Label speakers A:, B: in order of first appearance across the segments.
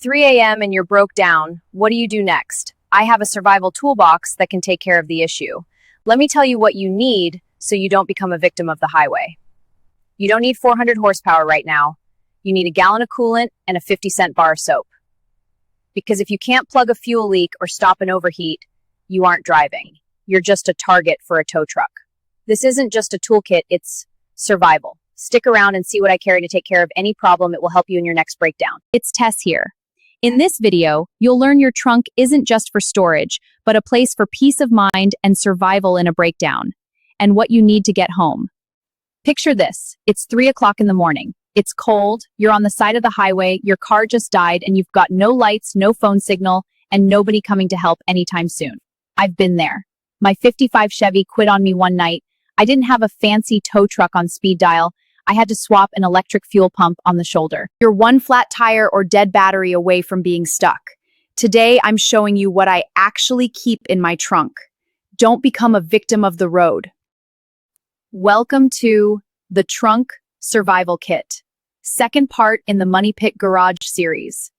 A: 3 a.m. and you're broke down. What do you do next? I have a survival toolbox that can take care of the issue. Let me tell you what you need so you don't become a victim of the highway. You don't need 400 horsepower right now. You need a gallon of coolant and a 50-cent bar of soap. Because if you can't plug a fuel leak or stop an overheat, you aren't driving. You're just a target for a tow truck. This isn't just a toolkit, it's survival. Stick around and see what I carry to take care of any problem. It will help you in your next breakdown.
B: It's Tess here. In this video, you'll learn your trunk isn't just for storage, but a place for peace of mind and survival in a breakdown, and what you need to get home. Picture this. It's 3 o'clock in the morning. It's cold, you're on the side of the highway, your car just died, and you've got no lights, no phone signal, and nobody coming to help anytime soon. I've been there. My 55 Chevy quit on me one night. I didn't have a fancy tow truck on speed dial. I had to swap an electric fuel pump on the shoulder. You're one flat tire or dead battery away from being stuck. Today, I'm showing you what I actually keep in my trunk. Don't become a victim of the road. Welcome to the Trunk Survival Kit, second part in the Money Pit Garage series.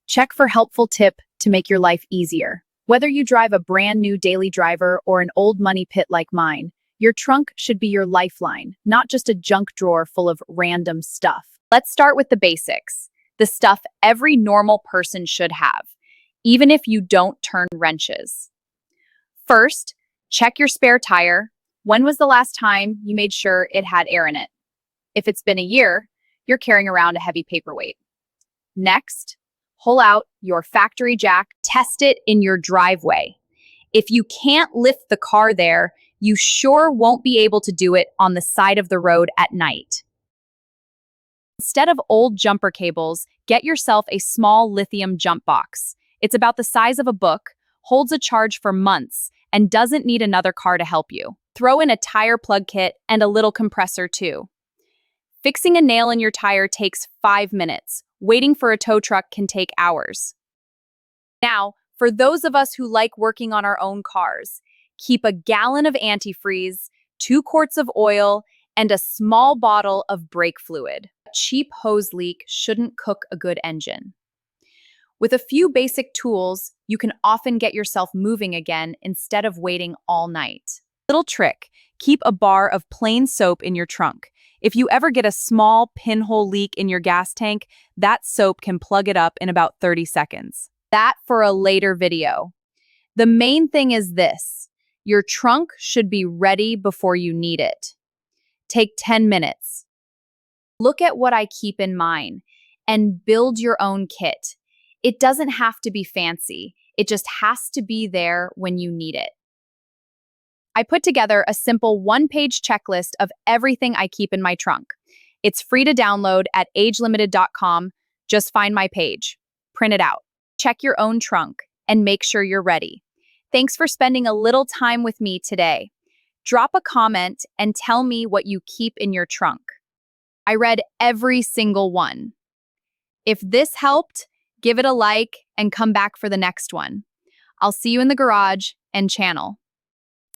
B: Check for helpful tip to make your life easier. Whether you drive a brand new daily driver or an old money pit like mine, your trunk should be your lifeline, not just a junk drawer full of random stuff. Let's start with the basics, the stuff every normal person should have, even if you don't turn wrenches. First, check your spare tire. When was the last time you made sure it had air in it? If it's been a year, you're carrying around a heavy paperweight. Next, pull out your factory jack. Test it in your driveway. If you can't lift the car there, you sure won't be able to do it on the side of the road at night. Instead of old jumper cables, get yourself a small lithium jump box. It's about the size of a book, holds a charge for months, and doesn't need another car to help you. Throw in a tire plug kit and a little compressor too. Fixing a nail in your tire takes 5 minutes. Waiting for a tow truck can take hours. Now, for those of us who like working on our own cars, keep a gallon of antifreeze, 2 quarts of oil, and a small bottle of brake fluid. A cheap hose leak shouldn't cook a good engine. With a few basic tools, you can often get yourself moving again instead of waiting all night. Little trick, keep a bar of plain soap in your trunk. If you ever get a small pinhole leak in your gas tank, that soap can plug it up in about 30 seconds. That for a later video. The main thing is this. Your trunk should be ready before you need it. Take 10 minutes. Look at what I keep in mine and build your own kit. It doesn't have to be fancy. It just has to be there when you need it. I put together a simple one-page checklist of everything I keep in my trunk. It's free to download at agelimited.com. Just find my page, print it out, check your own trunk, and make sure you're ready. Thanks for spending a little time with me today. Drop a comment and tell me what you keep in your trunk. I read every single one. If this helped, give it a like and come back for the next one. I'll see you in the garage and channel.